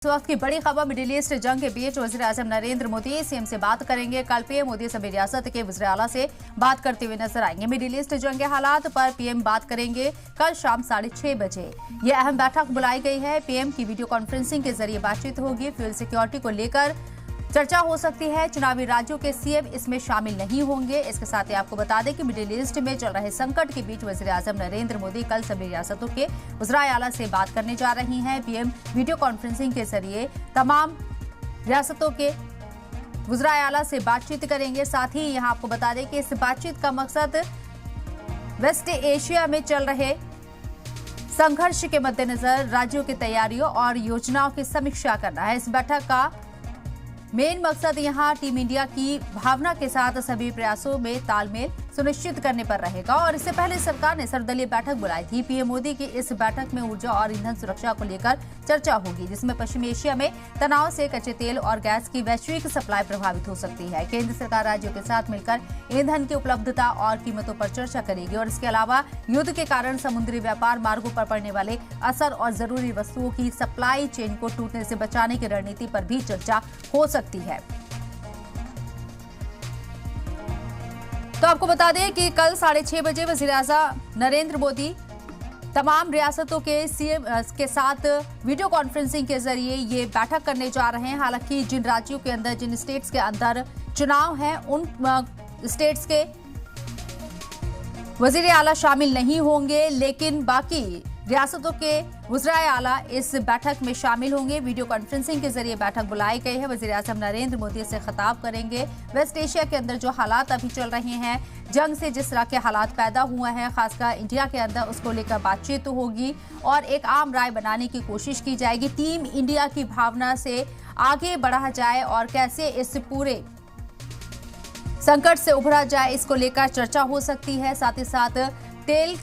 इस वक्त की बड़ी खबर मिडिल ईस्ट जंग के बीच वज़ीर आज़म नरेंद्र मोदी सीएम से बात करेंगे। कल पीएम मोदी सभी रियासत के वज़ीर आला से बात करते हुए नजर आएंगे। मिडिल ईस्ट जंग के हालात पर पीएम बात करेंगे। कल शाम 6:30 बजे ये अहम बैठक बुलाई गई है। पीएम की वीडियो कॉन्फ्रेंसिंग के जरिए बातचीत होगी। फ्यूल सिक्योरिटी को लेकर चर्चा हो सकती है। चुनावी राज्यों के सीएम इसमें शामिल नहीं होंगे। इसके साथ ही आपको बता दें कि मिडिल ईस्ट में चल रहे संकट के बीच वज़ीर आज़म नरेंद्र मोदी कल सभी रियासतों के वज़राए आला से बात करने जा रही हैं। पीएम वीडियो कॉन्फ्रेंसिंग के जरिए तमाम रियासतों के वज़राए आला से बातचीत करेंगे। साथ ही यहां आपको बता दें कि इस बातचीत का मकसद वेस्ट एशिया में चल रहे संघर्ष के मद्देनजर राज्यों की तैयारियों और योजनाओं की समीक्षा करना है। इस बैठक का मेन मकसद यहां टीम इंडिया की भावना के साथ सभी प्रयासों में तालमेल सुनिश्चित करने पर रहेगा। और इससे पहले सरकार ने सर्वदलीय बैठक बुलाई थी। पीएम मोदी की इस बैठक में ऊर्जा और ईंधन सुरक्षा को लेकर चर्चा होगी, जिसमें पश्चिमी एशिया में तनाव से कच्चे तेल और गैस की वैश्विक सप्लाई प्रभावित हो सकती है। केंद्र सरकार राज्यों के साथ मिलकर ईंधन की उपलब्धता और कीमतों पर चर्चा करेगी। और इसके अलावा युद्ध के कारण समुद्री व्यापार मार्गों पर पड़ने वाले असर और जरूरी वस्तुओं की सप्लाई चेन को टूटने से बचाने की रणनीति पर भी चर्चा हो सकती है। तो आपको बता दें कि कल 6:30 बजे वज़ीर आज़म नरेंद्र मोदी तमाम रियासतों के सीएम के साथ वीडियो कॉन्फ्रेंसिंग के जरिए ये बैठक करने जा रहे हैं। हालांकि जिन राज्यों के अंदर, जिन स्टेट्स के अंदर चुनाव हैं, उन स्टेट्स के वज़ीर आला शामिल नहीं होंगे, लेकिन बाकी रियासतों के वज़राए आला इस बैठक में शामिल होंगे। वीडियो कॉन्फ्रेंसिंग के जरिए बैठक बुलाई गई है। वज़ीर आज़म नरेंद्र मोदी से खिताब करेंगे। वेस्ट एशिया के अंदर जो हालात अभी चल रहे हैं, जंग से जिस तरह के हालात पैदा हुए हैं, खासकर इंडिया के अंदर, उसको लेकर बातचीत होगी और एक आम राय बनाने की कोशिश की जाएगी। टीम इंडिया की भावना से आगे बढ़ा जाए और कैसे इस पूरे संकट से उभरा जाए, इसको लेकर चर्चा हो सकती है। साथ ही साथ तेल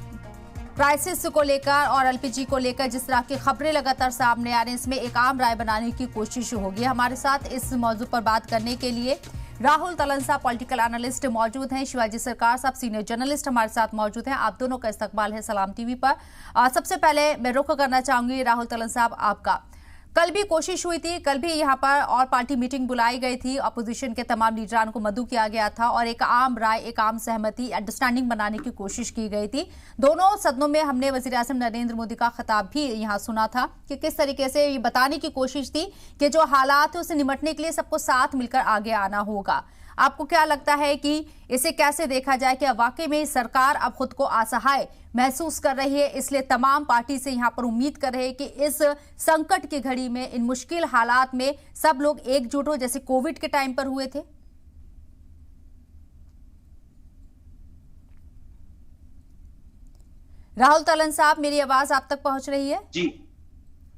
क्राइसिस को लेकर और एलपीजी को लेकर जिस तरह की खबरें लगातार सामने आ रही हैं, इसमें एक आम राय बनाने की कोशिश होगी। हमारे साथ इस मौजू पर बात करने के लिए राहुल तलंसा पॉलिटिकल एनालिस्ट मौजूद हैं। शिवाजी सरकार साहब सीनियर जर्नलिस्ट हमारे साथ मौजूद हैं। आप दोनों का इस्तकबाल है सलाम टीवी पर। सबसे पहले मैं रुख करना चाहूंगी राहुल तलंसा साहब आपका। कल भी कोशिश हुई थी, कल भी यहाँ पर और पार्टी मीटिंग बुलाई गई थी। अपोजिशन के तमाम लीडरान को मदऊ किया गया था और एक आम राय, एक आम सहमति, अंडरस्टैंडिंग बनाने की कोशिश की गई थी। दोनों सदनों में हमने वज़ीर आज़म नरेंद्र मोदी का खिताब भी यहाँ सुना था कि किस तरीके से ये बताने की कोशिश थी कि जो हालात है उससे निपटने के लिए सबको साथ मिलकर आगे आना होगा। आपको क्या लगता है कि इसे कैसे देखा जाए कि वाकई में सरकार अब खुद को असहाय महसूस कर रही है, इसलिए तमाम पार्टी से यहां पर उम्मीद कर रहे हैं कि इस संकट की घड़ी में, इन मुश्किल हालात में सब लोग एकजुट हो, जैसे कोविड के टाइम पर हुए थे? राहुल तलन साहब, मेरी आवाज आप तक पहुंच रही है? जी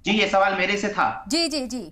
जी, ये सवाल मेरे से था। जी जी जी।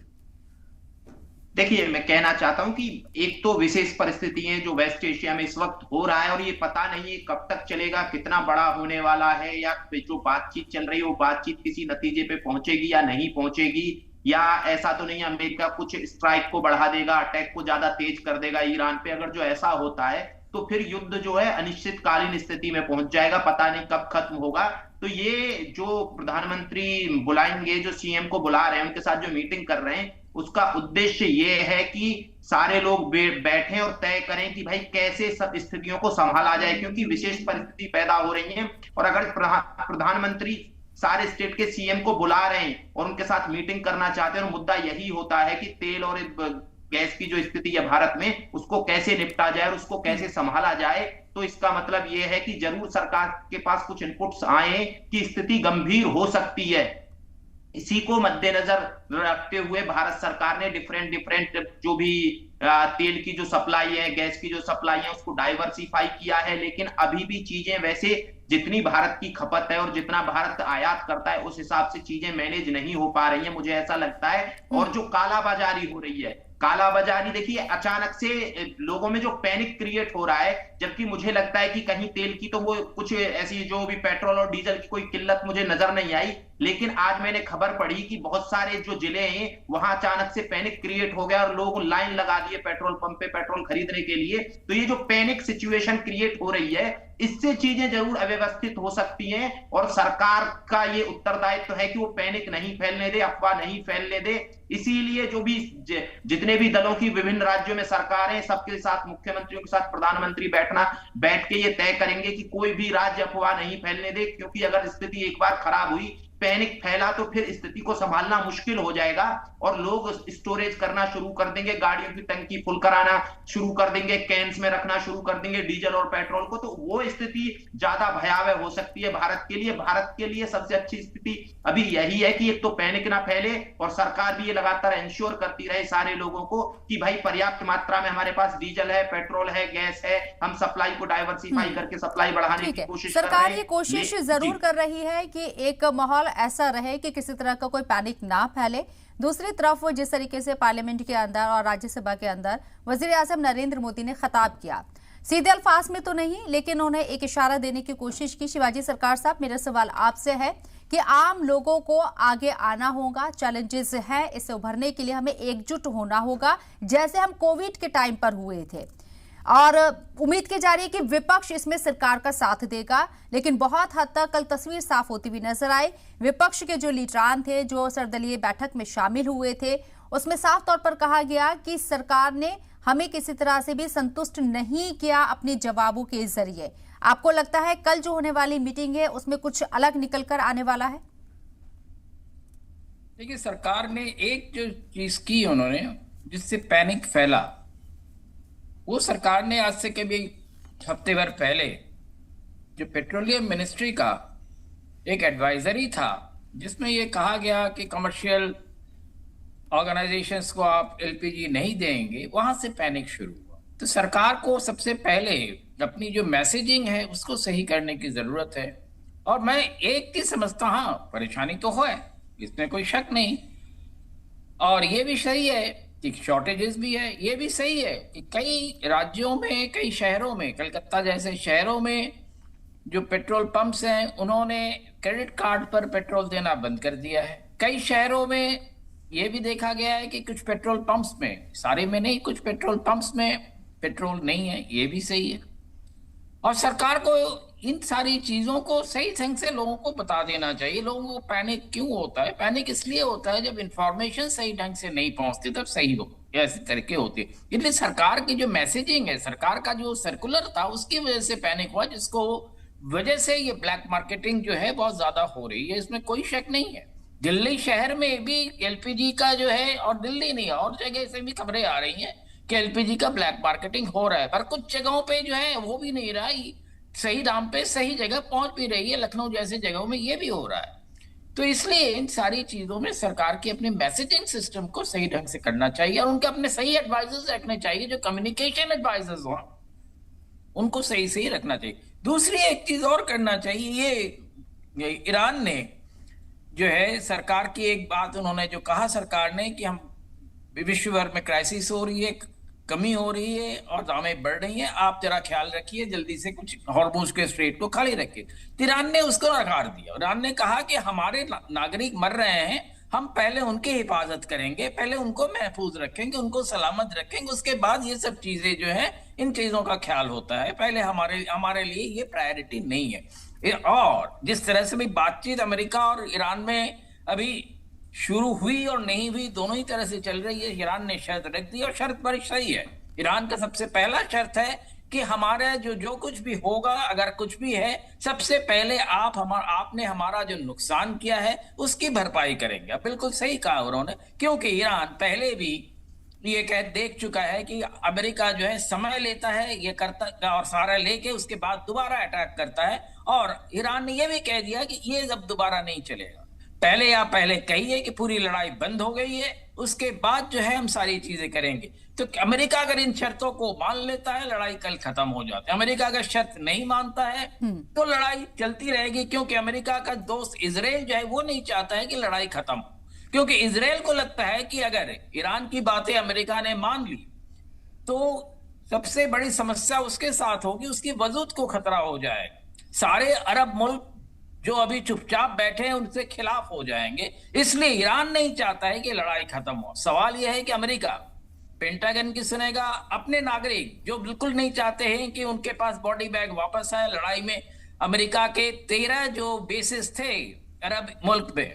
देखिए, मैं कहना चाहता हूं कि एक तो विशेष परिस्थिति है जो वेस्ट एशिया में इस वक्त हो रहा है और ये पता नहीं है कब तक चलेगा, कितना बड़ा होने वाला है, या जो बातचीत चल रही है वो बातचीत किसी नतीजे पे पहुंचेगी या नहीं पहुंचेगी, या ऐसा तो नहीं अमेरिका कुछ स्ट्राइक को बढ़ा देगा, अटैक को ज्यादा तेज कर देगा ईरान पे। अगर जो ऐसा होता है तो फिर युद्ध जो है अनिश्चितकालीन स्थिति में पहुंच जाएगा, पता नहीं कब खत्म होगा। तो ये जो प्रधानमंत्री बुलाएंगे, जो सीएम को बुला रहे हैं, उनके साथ जो मीटिंग कर रहे हैं, उसका उद्देश्य ये है कि सारे लोग बैठें और तय करें कि भाई कैसे सब स्थितियों को संभाला जाए, क्योंकि विशेष परिस्थिति पैदा हो रही है। और अगर प्रधानमंत्री सारे स्टेट के सीएम को बुला रहे हैं और उनके साथ मीटिंग करना चाहते हैं, और मुद्दा यही होता है कि तेल और गैस की जो स्थिति है भारत में, उसको कैसे निपटा जाए और उसको कैसे संभाला जाए, तो इसका मतलब यह है कि जरूर सरकार के पास कुछ इनपुट्स आए कि स्थिति गंभीर हो सकती है। इसी को मद्देनजर रखते हुए भारत सरकार ने डिफरेंट जो भी तेल की जो सप्लाई है, गैस की जो सप्लाई है, उसको डाइवर्सिफाई किया है। लेकिन अभी भी चीजें वैसे जितनी भारत की खपत है और जितना भारत आयात करता है, उस हिसाब से चीजें मैनेज नहीं हो पा रही हैं, मुझे ऐसा लगता है। और जो कालाबाजारी हो रही है, कालाबाजारी देखिए, अचानक से लोगों में जो पैनिक क्रिएट हो रहा है, जबकि मुझे लगता है कि कहीं तेल की तो वो कुछ ऐसी जो भी पेट्रोल और डीजल की कोई किल्लत मुझे नजर नहीं आई। लेकिन आज मैंने खबर पढ़ी कि बहुत सारे जो जिले हैं वहां अचानक से पैनिक क्रिएट हो गया और लोग लाइन लगा दिए पेट्रोल पंप पे पेट्रोल खरीदने के लिए। तो ये जो पैनिक सिचुएशन क्रिएट हो रही है, इससे चीजें जरूर अव्यवस्थित हो सकती हैं और सरकार का ये उत्तरदायित्व है कि वो पैनिक नहीं फैलने दे, अफवाह नहीं फैलने दे। इसीलिए जो भी जितने भी दलों की विभिन्न राज्यों में सरकारें, सबके साथ मुख्यमंत्रियों के साथ प्रधानमंत्री बैठ के ये तय करेंगे कि कोई भी राज्य अफवाह नहीं फैलने दे, क्योंकि अगर स्थिति एक बार खराब हुई, पैनिक फैला, तो फिर स्थिति को संभालना मुश्किल हो जाएगा और लोग स्टोरेज करना शुरू कर देंगे, गाड़ियों की टंकी फुल कराना शुरू कर देंगे, कैंस में रखना शुरू कर देंगे डीजल और पेट्रोल को। तो वो स्थिति ज्यादा भयावह हो सकती है भारत के लिए। भारत के लिए सबसे अच्छी स्थिति अभी यही है कि एक तो पैनिक ना फैले और सरकार भी ये लगातार इंश्योर करती रहे सारे लोगों को कि भाई पर्याप्त मात्रा में हमारे पास डीजल है, पेट्रोल है, गैस है, हम सप्लाई को डाइवर्सिफाई करके सप्लाई बढ़ाने की कोशिश कर रहे हैं। सरकार ये कोशिश जरूर कर रही है कि एक माहौल ऐसा रहे कि किसी तरह का कोई पैनिक ना फैले। दूसरी तरफ जिस तरीके से पार्लियामेंट के अंदर और राज्यसभा के अंदर वजीर आजम नरेंद्र मोदी ने खिताब किया, सीधे अल्फाज में तो नहीं, लेकिन उन्हें एक इशारा देने की कोशिश की। शिवाजी सरकार साहब, मेरा सवाल आपसे है कि आम लोगों को आगे आना होगा, चैलेंजेस हैं, इससे उभरने के लिए हमें एकजुट होना होगा, जैसे हम कोविड के टाइम पर हुए थे। और उम्मीद की जा रही है कि विपक्ष इसमें सरकार का साथ देगा, लेकिन बहुत हद तक कल तस्वीर साफ होती हुई नजर आई। विपक्ष के जो लीडरान थे, जो सर्वदलीय बैठक में शामिल हुए थे, उसमें साफ तौर पर कहा गया कि सरकार ने हमें किसी तरह से भी संतुष्ट नहीं किया अपने जवाबों के जरिए। आपको लगता है कल जो होने वाली मीटिंग है उसमें कुछ अलग निकल कर आने वाला है? देखिए, सरकार ने एक जो चीज की उन्होंने, जिससे पैनिक फैला, वो सरकार ने आज से कभी हफ्ते भर पहले जो पेट्रोलियम मिनिस्ट्री का एक एडवाइजरी था, जिसमें ये कहा गया कि कमर्शियल ऑर्गेनाइजेशंस को आप एलपीजी नहीं देंगे, वहां से पैनिक शुरू हुआ। तो सरकार को सबसे पहले अपनी जो मैसेजिंग है उसको सही करने की जरूरत है। और मैं एक चीज समझता, हाँ परेशानी तो है, इसमें कोई शक नहीं, और ये भी सही है कि शॉर्टेजेस भी है। ये भी सही है कि कई राज्यों में, कई शहरों में, कलकत्ता जैसे शहरों में जो पेट्रोल पंप्स हैं उन्होंने क्रेडिट कार्ड पर पेट्रोल देना बंद कर दिया है। कई शहरों में ये भी देखा गया है कि कुछ पेट्रोल पंप्स में, सारे में नहीं, कुछ पेट्रोल पंप्स में पेट्रोल नहीं है। ये भी सही है। और सरकार को इन सारी चीजों को सही ढंग से लोगों को बता देना चाहिए। लोगों को पैनिक क्यों होता है? पैनिक इसलिए होता है जब इंफॉर्मेशन सही ढंग से नहीं पहुंचती, तब सही हो ऐसे तरीके होते हैं। इसलिए सरकार की जो मैसेजिंग है, सरकार का जो सर्कुलर था, उसकी वजह से पैनिक हुआ, जिसको वजह से ये ब्लैक मार्केटिंग जो है बहुत ज्यादा हो रही है, इसमें कोई शक नहीं है। दिल्ली शहर में भी एलपीजी का जो है, और दिल्ली नहीं और जगह से भी खबरें आ रही हैं कि एलपीजी का ब्लैक मार्केटिंग हो रहा है, पर कुछ जगहों पे जो है वो भी नहीं रहा, सही दाम पे सही जगह पहुंच भी रही है। लखनऊ जैसे जगहों में ये भी हो रहा है। तो इसलिए इन सारी चीजों में सरकार की अपने मैसेजिंग सिस्टम को सही ढंग से करना चाहिए और उनके अपने सही एडवाइजर्स रखने चाहिए, जो कम्युनिकेशन एडवाइजर्स हो उनको सही सही रखना चाहिए। दूसरी एक चीज और करना चाहिए, ये ईरान ने जो है, सरकार की एक बात उन्होंने जो कहा सरकार ने कि हम विश्व भर में क्राइसिस हो रही है, कमी हो रही है और दामें बढ़ रही हैं, आप जरा ख्याल रखिए, जल्दी से कुछ हॉर्मुज के स्ट्रेट को खाली रखिए। ईरान ने उसको नकार दिया। ईरान ने कहा कि हमारे नागरिक मर रहे हैं, हम पहले उनकी हिफाजत करेंगे, पहले उनको महफूज रखेंगे, उनको सलामत रखेंगे, उसके बाद ये सब चीजें जो है, इन चीजों का ख्याल होता है। पहले हमारे लिए ये प्रायोरिटी नहीं है। और जिस तरह से भी बातचीत अमेरिका और ईरान में अभी शुरू हुई और नहीं हुई, दोनों ही तरह से चल रही है। ईरान ने शर्त रख दी और शर्त बड़ी सही है। ईरान का सबसे पहला शर्त है कि हमारे जो कुछ भी होगा, अगर कुछ भी है, सबसे पहले आपने हमारा जो नुकसान किया है उसकी भरपाई करेंगे। अब बिल्कुल सही कहा उन्होंने, क्योंकि ईरान पहले भी ये देख चुका है कि अमेरिका जो है समय लेता है, ये करता और सारा लेके उसके बाद दोबारा अटैक करता है। और ईरान ने ये भी कह दिया कि ये अब दोबारा नहीं चलेगा। पहले कहिए कि पूरी लड़ाई बंद हो गई है, उसके बाद जो है हम सारी चीजें करेंगे। तो अमेरिका अगर इन शर्तों को मान लेता है, लड़ाई कल खत्म हो जाती है। अमेरिका अगर शर्त नहीं मानता है तो लड़ाई चलती रहेगी, क्योंकि अमेरिका का दोस्त इजराइल जो है वो नहीं चाहता है कि लड़ाई खत्म हो, क्योंकि इजराइल को लगता है कि अगर ईरान की बातें अमेरिका ने मान ली तो सबसे बड़ी समस्या उसके साथ होगी, उसकी वजूद को खतरा हो जाएगा। सारे अरब मुल्क जो अभी चुपचाप बैठे हैं उनसे खिलाफ हो जाएंगे। इसलिए ईरान नहीं चाहता है कि लड़ाई खत्म हो। सवाल यह है कि अमेरिका पेंटागन की सुनेगा, अपने नागरिक जो बिल्कुल नहीं चाहते हैं कि उनके पास बॉडी बैग वापस आए। लड़ाई में अमेरिका के 13 जो बेसिस थे अरब मुल्क में,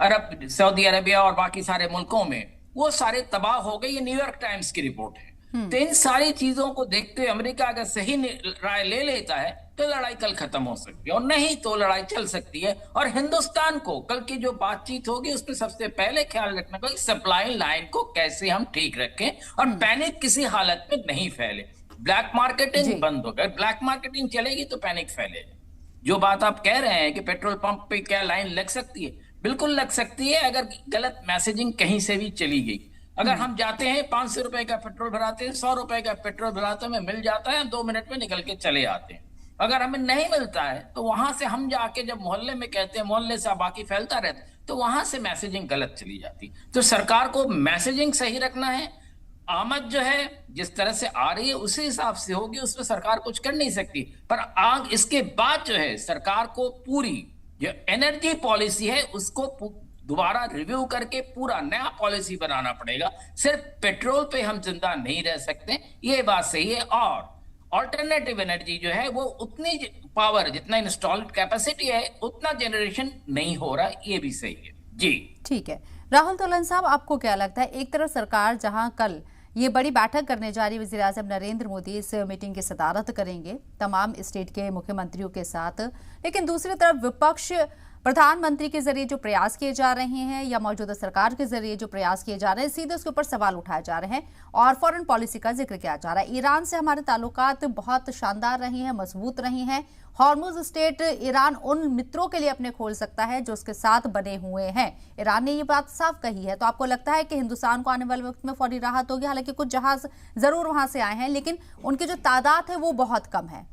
अरब, सऊदी अरबिया और बाकी सारे मुल्कों में, वो सारे तबाह हो गए। ये न्यूयॉर्क टाइम्स की रिपोर्ट है। तो इन सारी चीजों को देखते हुए अमेरिका अगर सही राय ले लेता है तो लड़ाई कल खत्म हो सकती है, और नहीं तो लड़ाई चल सकती है। और हिंदुस्तान को कल की जो बातचीत होगी उसमें सबसे पहले ख्याल रखना होगा कि सप्लाई लाइन को कैसे हम ठीक रखें और पैनिक किसी हालत में नहीं फैले। ब्लैक मार्केटिंग बंद हो गई, ब्लैक मार्केटिंग चलेगी तो पैनिक फैलेगा। जो बात आप कह रहे हैं कि पेट्रोल पंप पे क्या लाइन लग सकती है, बिल्कुल लग सकती है अगर गलत मैसेजिंग कहीं से भी चली गई। अगर हम जाते हैं 500 रुपए का पेट्रोल भराते हैं, 100 रुपए का पेट्रोल भराते हैं, मिल जाता है, 2 मिनट में निकल के चले आते हैं। अगर हमें नहीं मिलता है तो वहां से हम जाके जब मोहल्ले में कहते हैं, मोहल्ले से बाकी फैलता रहता है, तो वहां से मैसेजिंग गलत चली जाती। तो सरकार को मैसेजिंग सही रखना है। आमद जो है जिस तरह से आ रही है उसी हिसाब से होगी, उसमें सरकार कुछ कर नहीं सकती। पर आग इसके बाद जो है सरकार को पूरी जो एनर्जी पॉलिसी है उसको दोबारा रिव्यू करके पूरा नया पॉलिसी बनाना पड़ेगा। सिर्फ पेट्रोल पे हम जिंदा नहीं रह सकते, ये बात सही है। और ऑल्टरनेटिव एनर्जी जो है वो उतनी पावर जितना इंस्टॉल्ड कैपेसिटी है उतना जनरेशन नहीं हो रहा, ये भी सही है जी। ठीक है राहुल तोलन साहब, आपको क्या लगता है, एक तरफ सरकार जहां कल ये बड़ी बैठक करने जा रही, वज़ीर आज़म नरेंद्र मोदी इस मीटिंग की सदारत करेंगे तमाम स्टेट के मुख्यमंत्रियों के साथ, लेकिन दूसरी तरफ विपक्ष प्रधानमंत्री के जरिए जो प्रयास किए जा रहे हैं या मौजूदा सरकार के जरिए जो प्रयास किए जा रहे हैं, सीधे उसके ऊपर सवाल उठाए जा रहे हैं और फॉरेन पॉलिसी का जिक्र किया जा रहा है। ईरान से हमारे ताल्लुकात बहुत शानदार रही हैं, मजबूत रही हैं। हॉर्मुज स्टेट ईरान उन मित्रों के लिए अपने खोल सकता है जो उसके साथ बने हुए हैं। ईरान ने ये बात साफ कही है। तो आपको लगता है कि हिंदुस्तान को आने वाले वक्त में फौरी राहत होगी? हालांकि कुछ जहाज जरूर वहां से आए हैं, लेकिन उनकी जो तादाद है वो बहुत कम है।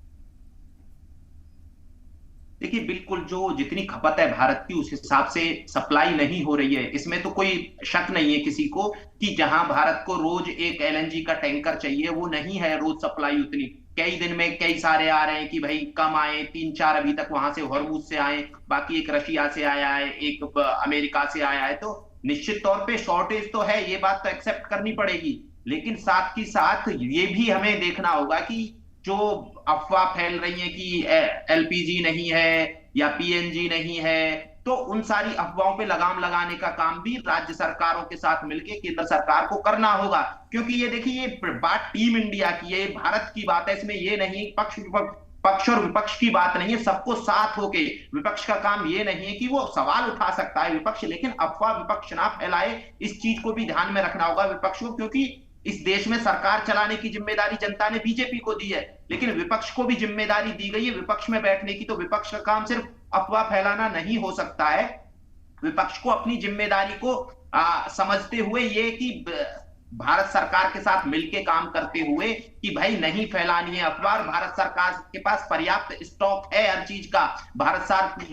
देखिए, बिल्कुल जो जितनी खपत है भारत की उस हिसाब से सप्लाई नहीं हो रही है, इसमें तो कोई शक नहीं है किसी को कि जहां भारत को रोज एक एलएनजी का टैंकर चाहिए वो नहीं है रोज सप्लाई उतनी। कई दिन में कई सारे आ रहे हैं कि भाई कम आए, 3-4 अभी तक वहां से हॉर्मुज से आए, बाकी एक रशिया से आया है, एक अमेरिका से आया है। तो निश्चित तौर पे शॉर्टेज तो है, ये बात तो एक्सेप्ट करनी पड़ेगी। लेकिन साथ ही साथ ये भी हमें देखना होगा कि जो अफवाह फैल रही है कि एलपीजी नहीं है या पीएनजी नहीं है, तो उन सारी अफवाहों पे लगाम लगाने का काम भी राज्य सरकारों के साथ मिलकर केंद्र सरकार को करना होगा। क्योंकि ये देखिए, ये बात टीम इंडिया की है, भारत की बात है, इसमें ये नहीं पक्ष और विपक्ष की बात नहीं है। सबको साथ होके, विपक्ष का काम ये नहीं है कि वो सवाल उठा सकता है विपक्ष, लेकिन अफवाह विपक्ष ना फैलाए, इस चीज को भी ध्यान में रखना होगा विपक्ष को। क्योंकि इस देश में सरकार चलाने की जिम्मेदारी जनता ने बीजेपी को दी है, लेकिन विपक्ष को भी जिम्मेदारी दी गई है विपक्ष में बैठने की। तो विपक्ष का काम सिर्फ अफवाह फैलाना नहीं हो सकता है। विपक्ष को अपनी जिम्मेदारी को समझते हुए ये कि भारत सरकार के साथ मिलकर काम करते हुए कि भाई नहीं फैलानी है अफवाह। भारत सरकार के पास पर्याप्त स्टॉक है हर चीज का। भारत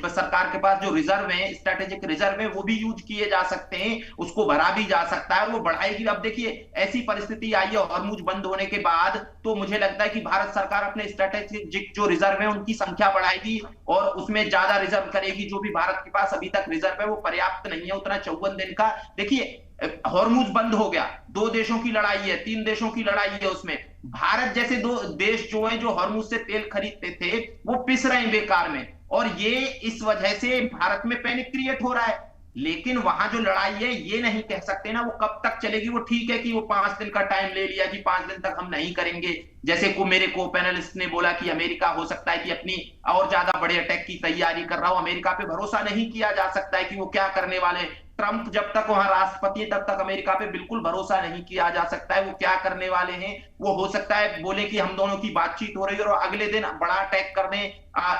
सरकार के पास जो रिजर्व है, स्ट्रेटेजिक रिजर्व है, वो भी यूज किए जा सकते हैं, उसको भरा भी जा सकता है और वो बढ़ाएगी। अब देखिए, ऐसी परिस्थिति आई है हॉर्मुज बंद होने के बाद, तो मुझे लगता है कि भारत सरकार अपने स्ट्रेटेजिक जो रिजर्व है उनकी संख्या बढ़ाएगी और उसमें ज्यादा रिजर्व करेगी। जो भी भारत के पास अभी तक रिजर्व है वो पर्याप्त नहीं है उतना 54 दिन का। देखिए, हॉर्मुज बंद हो गया, 2 देशों की लड़ाई है, 3 देशों की लड़ाई है, उसमें भारत जैसे 2 देश जो है जो हॉर्मुज से तेल खरीदते थे वो पिस रहे हैं बेकार में, और ये इस वजह से भारत में पैनिक क्रिएट हो रहा है। लेकिन वहां जो लड़ाई है ये नहीं कह सकते ना वो कब तक चलेगी। वो ठीक है कि वो 5 दिन का टाइम ले लिया कि 5 दिन तक हम नहीं करेंगे, जैसे मेरे को पैनलिस्ट ने बोला कि अमेरिका हो सकता है कि अपनी और ज्यादा बड़े अटैक की तैयारी कर रहा हो। अमेरिका पे भरोसा नहीं किया जा सकता है कि वो क्या करने वाले। ट्रंप जब तक वहां राष्ट्रपति है तब तक अमेरिका पे बिल्कुल भरोसा नहीं किया जा सकता है वो क्या करने वाले हैं। वो हो सकता है बोले कि हम दोनों की बातचीत हो रही है और अगले दिन बड़ा अटैक करने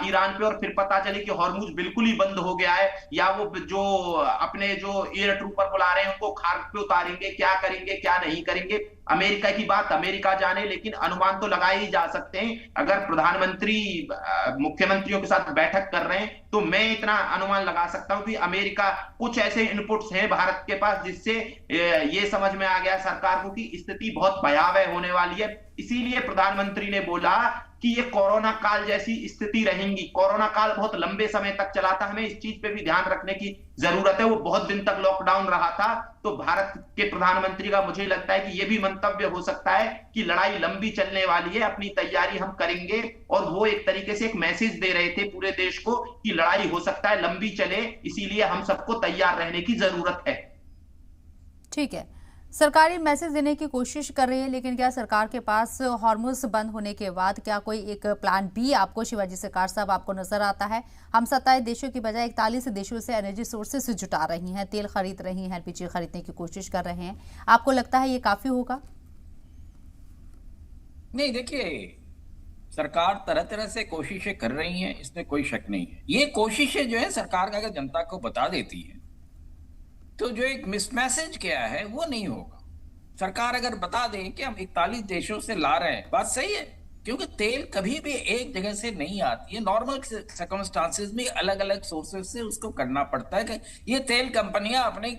ईरान पे, और फिर पता चले कि हॉर्मुज बिल्कुल ही बंद हो गया है, या वो जो अपने जो एयर ट्रूपर बुला रहे हैं उनको खाक पे उतारेंगे। क्या करेंगे क्या नहीं करेंगे, अमेरिका की बात अमेरिका जाने, लेकिन अनुमान तो लगाए ही जा सकते हैं। अगर प्रधानमंत्री मुख्यमंत्रियों के साथ बैठक कर रहे हैं तो मैं इतना अनुमान लगा सकता हूं कि अमेरिका कुछ ऐसे इनपुट्स हैं भारत के पास जिससे ये समझ में आ गया सरकार को कि स्थिति बहुत भयावह होने वाली है। इसीलिए प्रधानमंत्री ने बोला कि ये कोरोना काल जैसी स्थिति रहेंगी। कोरोना काल बहुत लंबे समय तक चला था, हमें इस चीज पे भी ध्यान रखने की जरूरत है। वो बहुत दिन तक लॉकडाउन रहा था, तो भारत के प्रधानमंत्री का मुझे लगता है कि ये भी मंतव्य हो सकता है कि लड़ाई लंबी चलने वाली है, अपनी तैयारी हम करेंगे। और वो एक तरीके से एक मैसेज दे रहे थे पूरे देश को कि लड़ाई हो सकता है लंबी चले, इसीलिए हम सबको तैयार रहने की जरूरत है। ठीक है सरकारी मैसेज देने की कोशिश कर रही है, लेकिन क्या सरकार के पास हॉर्मुज बंद होने के बाद क्या कोई एक प्लान बी आपको, शिवाजी सरकार साहब, आपको नजर आता है? हम 27 देशों की बजाय 41 देशों से एनर्जी सोर्सेस जुटा रही हैं, तेल खरीद रही हैं, एलपीजी खरीदने की कोशिश कर रहे हैं। आपको लगता है ये काफी होगा? नहीं, देखिए, सरकार तरह तरह से कोशिशें कर रही हैं, इसमें कोई शक नहीं है। ये कोशिशें जो है सरकार का अगर जनता को बता देती है तो जो एक मिसमैसेज किया है वो नहीं होगा। सरकार अगर बता दे कि हम 41 देशों से ला रहे हैं, बात सही है, क्योंकि तेल कभी भी एक जगह से नहीं आती है। नॉर्मल सर्कमस्टांसेस में अलग अलग सोर्सेज से उसको करना पड़ता है कि ये तेल कंपनियां अपनी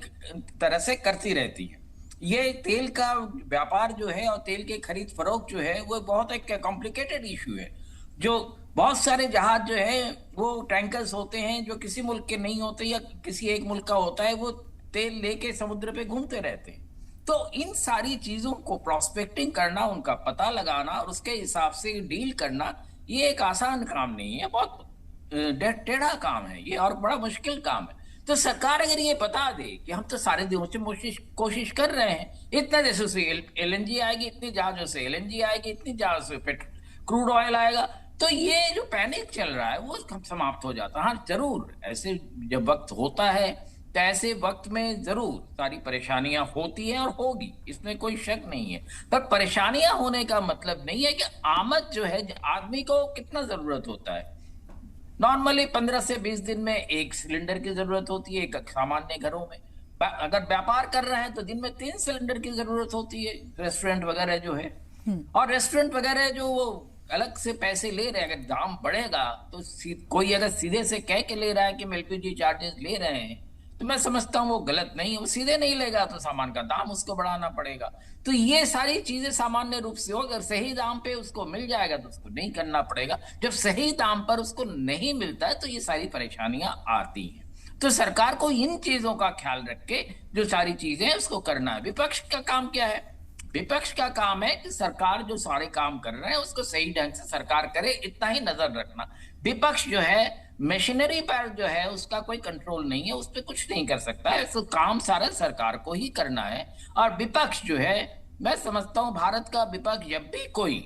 तरह से करती रहती है। ये तेल का व्यापार जो है और तेल के खरीद फरोख्त जो है वो बहुत एक कॉम्प्लिकेटेड इशू है। जो बहुत सारे जहाज जो है वो टैंकर्स होते हैं जो किसी मुल्क के नहीं होते या किसी एक मुल्क का होता है, वो तेल लेके समुद्र पे घूमते रहते हैं। तो इन सारी चीजों को प्रोस्पेक्टिंग करना, उनका पता लगाना और उसके हिसाब से डील करना, ये एक आसान काम नहीं है, बहुत टेढ़ा काम है ये और बड़ा मुश्किल काम है। तो सरकार अगर ये बता दे कि हम तो सारे देशों से कोशिश कर रहे हैं, इतने देशों से एलएनजी आएगी, इतनी जहाजों से एलएनजी आएगी, इतनी जहाजों से क्रूड ऑयल आएगा, तो ये जो पैनिक चल रहा है वो समाप्त हो जाता है। हाँ, जरूर ऐसे जब वक्त होता है तो ऐसे वक्त में जरूर सारी परेशानियां होती हैं और होगी, इसमें कोई शक नहीं है। पर परेशानियां होने का मतलब नहीं है कि आमद जो है, आदमी को कितना जरूरत होता है। नॉर्मली 15 से 20 दिन में एक सिलेंडर की जरूरत होती है, एक सामान्य घरों में। अगर व्यापार कर रहे हैं तो दिन में 3 सिलेंडर की जरूरत होती है, रेस्टोरेंट वगैरह जो है। और रेस्टोरेंट वगैरह जो वो अलग से पैसे ले रहे हैं, अगर दाम बढ़ेगा तो कोई अगर सीधे से कह के ले रहा है कि हम एलपीजी चार्जेस ले रहे हैं, तो मैं समझता हूं वो गलत नहीं है। वो सीधे नहीं लेगा तो सामान का दाम उसको बढ़ाना पड़ेगा। तो ये सारी चीजें सामान्य रूप से हो, अगर सही दाम पे उसको मिल जाएगा तो उसको नहीं करना पड़ेगा। जब सही दाम पर उसको नहीं मिलता है तो ये सारी परेशानियां आती हैं। तो सरकार को इन चीजों का ख्याल रख के जो सारी चीजें हैं उसको करना है। विपक्ष का काम क्या है? विपक्ष का काम है कि सरकार जो सारे काम कर रहे हैं उसको सही ढंग से सरकार करे, इतना ही नजर रखना। विपक्ष जो है मशीनरी पर जो है उसका कोई कंट्रोल नहीं है, उस पर कुछ नहीं कर सकता है, तो काम सारा सरकार को ही करना है। और विपक्ष जो है, मैं समझता हूं भारत का विपक्ष जब भी कोई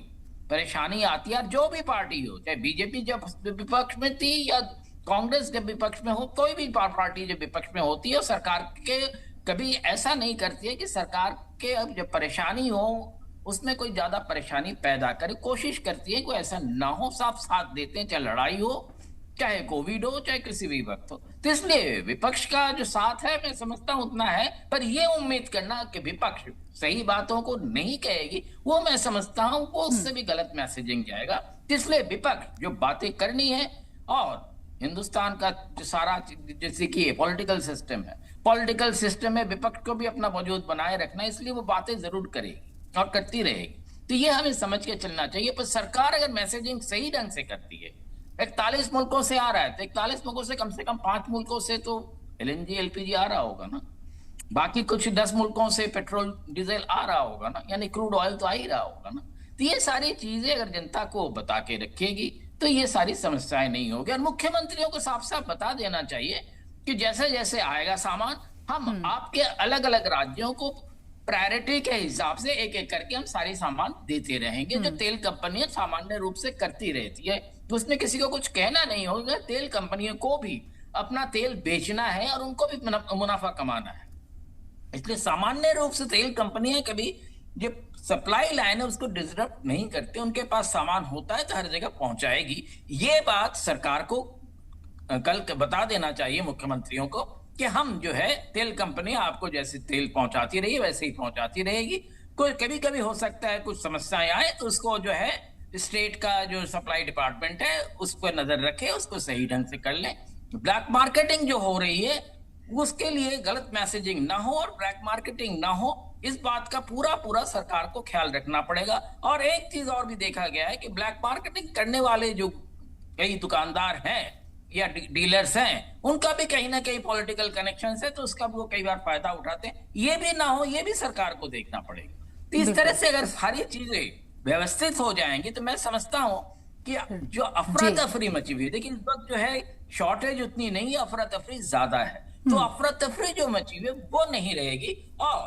परेशानी आती है, जो भी पार्टी हो, चाहे बीजेपी जब विपक्ष में थी या कांग्रेस के विपक्ष में हो, कोई भी पार्टी जब विपक्ष में होती है, सरकार के कभी ऐसा नहीं करती है कि सरकार के अब जब परेशानी हो उसमें कोई ज्यादा परेशानी पैदा करे, कोशिश करती है कोई ऐसा ना हो, साफ साथ देते हैं, चाहे लड़ाई हो, चाहे कोविड हो, चाहे किसी भी वक्त हो। तो इसलिए विपक्ष का जो साथ है मैं समझता हूं उतना है, पर यह उम्मीद करना कि विपक्ष सही बातों को नहीं कहेगी, वो मैं समझता हूं वो उससे भी गलत मैसेजिंग जाएगा। इसलिए विपक्ष जो बातें करनी है, और हिंदुस्तान का जो सारा जैसे कि पॉलिटिकल सिस्टम है, पॉलिटिकल सिस्टम में विपक्ष को भी अपना वजूद बनाए रखना, इसलिए वो बातें जरूर करेगी और करती रहेगी। तो ये हमें समझ के चलना चाहिए। पर सरकार अगर मैसेजिंग सही ढंग से करती है, 41 मुल्कों से आ रहा है तो 41 मुल्कों से कम 5 मुल्कों से तो एलएनजी एलपीजी आ रहा होगा ना, बाकी कुछ 10 मुल्कों से पेट्रोल डीजल आ रहा होगा ना, यानी क्रूड ऑयल तो आ ही रहा होगा ना। तो ये सारी चीजें अगर जनता को बता के रखेगी तो ये सारी समस्याएं नहीं होगी। और मुख्यमंत्रियों को साफ साफ बता देना चाहिए कि जैसे जैसे आएगा सामान, हम आपके अलग अलग राज्यों को प्रायोरिटी के हिसाब से एक एक करके हम सारे सामान देते रहेंगे, जो तेल कंपनियां सामान्य रूप से करती रहती है। तो उसमें किसी को कुछ कहना नहीं होगा। तेल कंपनियों को भी अपना तेल बेचना है और उनको भी मुनाफा कमाना है, इसलिए सामान्य रूप से तेल कंपनियां कभी जो सप्लाई लाइन है उसको डिसरप्ट नहीं करते। उनके पास सामान होता है तो हर जगह पहुंचाएगी। ये बात सरकार को कल बता देना चाहिए मुख्यमंत्रियों को कि हम जो है तेल कंपनी आपको जैसे तेल पहुंचाती रही वैसे ही पहुंचाती रहेगी। कोई कभी कभी हो सकता है कुछ समस्याएं आए तो उसको जो है स्टेट का जो सप्लाई डिपार्टमेंट है उस पर नजर रखे, उसको सही ढंग से कर ले। ब्लैक मार्केटिंग जो हो रही है उसके लिए गलत मैसेजिंग ना हो और ब्लैक मार्केटिंग ना हो, इस बात का पूरा सरकार को ख्याल रखना पड़ेगा। और एक चीज और भी देखा गया है कि ब्लैक मार्केटिंग करने वाले जो कई दुकानदार हैं या डीलर्स हैं, उनका भी कहीं ना कहीं पॉलिटिकल कनेक्शन है, तो उसका वो कई बार फायदा उठाते हैं। ये भी ना हो, ये भी सरकार को देखना पड़ेगा। तो इस तरह से अगर सारी चीजें व्यवस्थित हो जाएंगी तो मैं समझता हूं कि जो अफरा तफरी मची हुई है, लेकिन इस वक्त जो है शॉर्टेज उतनी नहीं है, अफरा तफरी ज्यादा है, तो अफरा तफरी जो मची हुई है वो नहीं रहेगी। और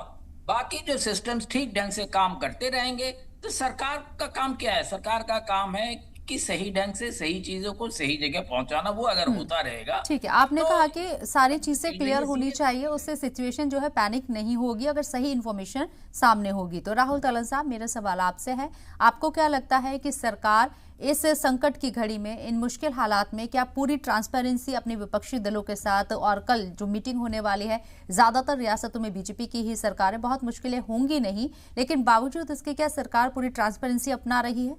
बाकी जो सिस्टम्स ठीक ढंग से काम करते रहेंगे तो सरकार का काम क्या है? सरकार का काम है कि सही ढंग से सही चीजों को सही जगह पहुंचाना। वो अगर होता रहेगा ठीक है, आपने तो कहा कि सारी चीजें क्लियर होनी इसीलिए चाहिए, उससे सिचुएशन जो है पैनिक नहीं होगी अगर सही इन्फॉर्मेशन सामने होगी। तो राहुल तलन साहब, मेरा सवाल आपसे है, आपको क्या लगता है कि सरकार इस संकट की घड़ी में, इन मुश्किल हालात में, क्या पूरी ट्रांसपेरेंसी अपने विपक्षी दलों के साथ, और कल जो मीटिंग होने वाली है, ज्यादातर रियासतों में बीजेपी की ही सरकार है, बहुत मुश्किलें होंगी नहीं, लेकिन बावजूद इसके क्या सरकार पूरी ट्रांसपेरेंसी अपना रही है?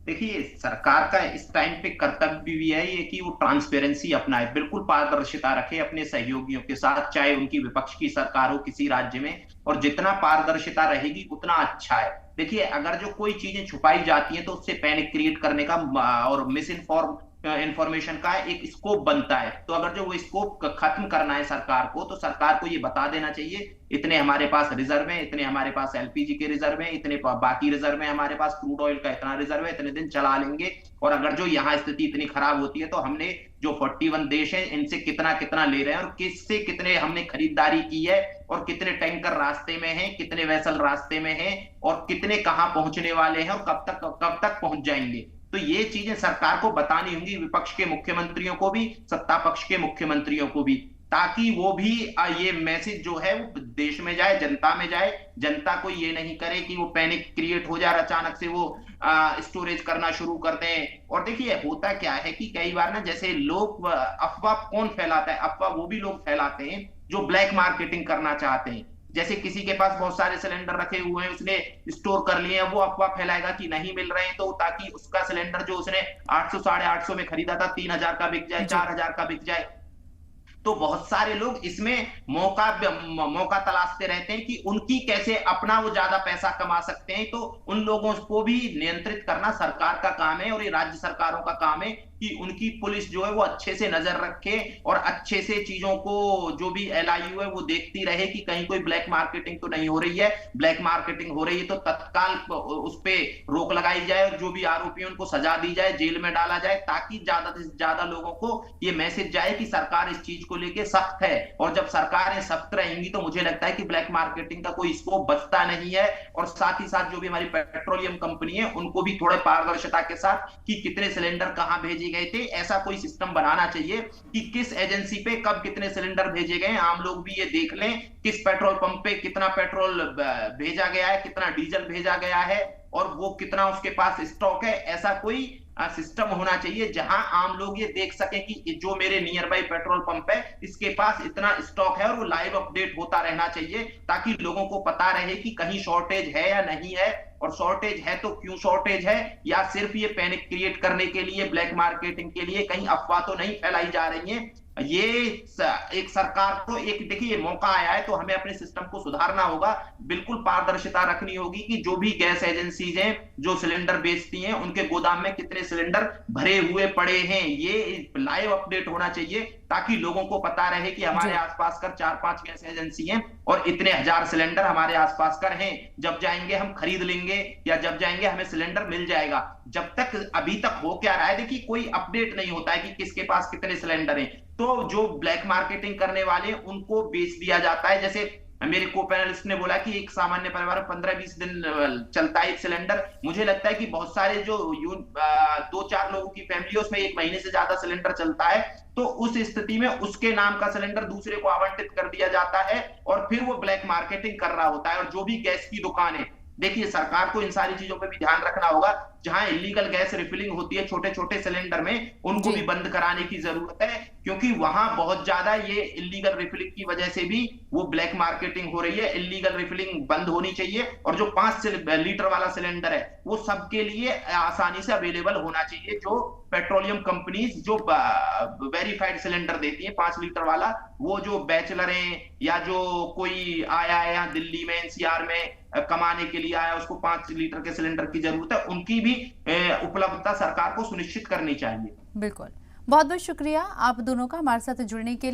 देखिए, सरकार का इस टाइम पे कर्तव्य भी है ये कि वो ट्रांसपेरेंसी अपनाए, बिल्कुल पारदर्शिता रखे अपने सहयोगियों के साथ, चाहे उनकी विपक्ष की सरकार हो किसी राज्य में, और जितना पारदर्शिता रहेगी उतना अच्छा है। देखिए, अगर जो कोई चीजें छुपाई जाती हैं तो उससे पैनिक क्रिएट करने का और मिस इंफॉर्मेशन का एक स्कोप बनता है। तो अगर जो वो स्कोप खत्म करना है सरकार को, तो सरकार को ये बता देना चाहिए इतने हमारे पास रिजर्व है, इतने हमारे पास एलपीजी के रिजर्व है, इतने बाकी रिजर्व है हमारे पास, क्रूड ऑयल का इतना रिजर्व है, इतने दिन चला लेंगे। और अगर जो यहाँ स्थिति इतनी खराब होती है तो हमने जो 41 देश हैं इनसे कितना कितना ले रहे हैं और किससे कितने हमने खरीदारी की है, और कितने टैंकर रास्ते में हैं, कितने वेसल रास्ते में हैं, और कितने कहां पहुंचने वाले हैं, और कब तक पहुंच जाएंगे। तो ये चीजें सरकार को बतानी होंगी, विपक्ष के मुख्यमंत्रियों को भी, सत्ता पक्ष के मुख्यमंत्रियों को भी, ताकि वो भी ये मैसेज जो है वो देश में जाए, जनता में जाए, जनता को ये नहीं करे कि वो पैनिक क्रिएट हो जाए, अचानक से वो स्टोरेज करना शुरू कर दें। और देखिए, होता क्या है कि कई बार ना, जैसे लोग अफवाह कौन फैलाता है? अफवाह वो भी लोग फैलाते हैं जो ब्लैक मार्केटिंग करना चाहते हैं। जैसे किसी के पास बहुत सारे सिलेंडर रखे हुए हैं, उसने स्टोर कर लिए हैं, वो अफवाह फैलाएगा कि नहीं मिल रहे हैं, तो ताकि उसका सिलेंडर जो उसने 800 850 में खरीदा था 3000 का बिक जाए, 4000 का बिक जाए। तो बहुत सारे लोग इसमें मौका तलाशते रहते हैं कि उनकी कैसे अपना वो ज्यादा पैसा कमा सकते हैं। तो उन लोगों को भी नियंत्रित करना सरकार का काम है, और ये राज्य सरकारों का काम है कि उनकी पुलिस जो है वो अच्छे से नजर रखे और अच्छे से चीजों को, जो भी एलआईयू है वो देखती रहे कि कहीं कोई ब्लैक मार्केटिंग तो नहीं हो रही है। ब्लैक मार्केटिंग हो रही है तो तत्काल उस पर रोक लगाई जाए, और जो भी आरोपी उनको सजा दी जाए, जेल में डाला जाए, ताकि ज्यादा से ज्यादा लोगों को ये मैसेज जाए कि सरकार इस चीज को लेके सख्त है। और जब सरकारें सख्त रहेंगी तो मुझे लगता है कि ब्लैक मार्केटिंग का कोई स्कोप बचता नहीं है। और साथ ही साथ जो भी हमारी पेट्रोलियम कंपनी है उनको भी थोड़े पारदर्शिता के साथ कि कितने सिलेंडर कहां भेजे गए थे, ऐसा कोई सिस्टम बनाना चाहिए कि किस एजेंसी पे कब कितने सिलेंडर भेजे गए, आम लोग भी ये देख लें किस पेट्रोल पंप पे कितना पेट्रोल भेजा गया है, कितना डीजल भेजा गया है, और वो कितना उसके पास स्टॉक है। ऐसा कोई सिस्टम होना चाहिए जहां आम लोग ये देख सके कि जो मेरे नियर बाई पेट्रोल पंप है इसके पास इतना स्टॉक है, और वो लाइव अपडेट होता रहना चाहिए, ताकि लोगों को पता रहे कि कहीं शॉर्टेज है या नहीं है, और शॉर्टेज है तो क्यों शॉर्टेज है, या सिर्फ ये पैनिक क्रिएट करने के लिए, ब्लैक मार्केटिंग के लिए कहीं अफवाह तो नहीं फैलाई जा रही है। ये एक सरकार को एक, देखिए, मौका आया है तो हमें अपने सिस्टम को सुधारना होगा, बिल्कुल पारदर्शिता रखनी होगी कि जो भी गैस एजेंसीज हैं जो सिलेंडर बेचती हैं उनके गोदाम में कितने सिलेंडर भरे हुए पड़े हैं, ये लाइव अपडेट होना चाहिए, ताकि लोगों को पता रहे कि हमारे आसपास कर 4-5 गैस एजेंसी हैं और इतने हजार सिलेंडर हमारे आसपास कर हैं। जब जाएंगे हम खरीद लेंगे, या जब जाएंगे हमें सिलेंडर मिल जाएगा। जब तक अभी तक हो क्या रहा है, देखिए, कोई अपडेट नहीं होता है कि किसके पास कितने सिलेंडर हैं, तो जो ब्लैक मार्केटिंग करने वाले उनको बेच दिया जाता है। जैसे मेरे को पैनलिस्ट ने बोला कि एक सामान्य परिवार में 15-20 दिन चलता है एक सिलेंडर। मुझे लगता है कि बहुत सारे जो 2-4 लोगों की फैमिली है उसमें 1 महीने से ज्यादा सिलेंडर चलता है। तो उस स्थिति में उसके नाम का सिलेंडर दूसरे को आवंटित कर दिया जाता है, और फिर वो ब्लैक मार्केटिंग कर रहा होता है। और जो भी गैस की दुकान है, देखिए, सरकार को इन सारी चीजों पे भी ध्यान रखना होगा। जहां इलीगल गैस रिफिलिंग होती है छोटे छोटे सिलेंडर में, उनको भी बंद कराने की जरूरत है, क्योंकि वहां बहुत ज्यादा ये इलीगल रिफिलिंग की वजह से भी वो ब्लैक मार्केटिंग हो रही है। इलीगल रिफिलिंग बंद होनी चाहिए, और जो 5 लीटर वाला सिलेंडर है वो सबके लिए आसानी से अवेलेबल होना चाहिए। जो पेट्रोलियम कंपनीज जो वेरीफाइड सिलेंडर देती है 5 लीटर वाला, वो जो बैचलर हैं या जो कोई आया है यहाँ दिल्ली में एनसीआर में कमाने के लिए आया, उसको 5 लीटर के सिलेंडर की जरूरत है, उनकी भी उपलब्धता सरकार को सुनिश्चित करनी चाहिए। बिल्कुल, बहुत बहुत शुक्रिया आप दोनों का हमारे साथ जुड़ने के लिए।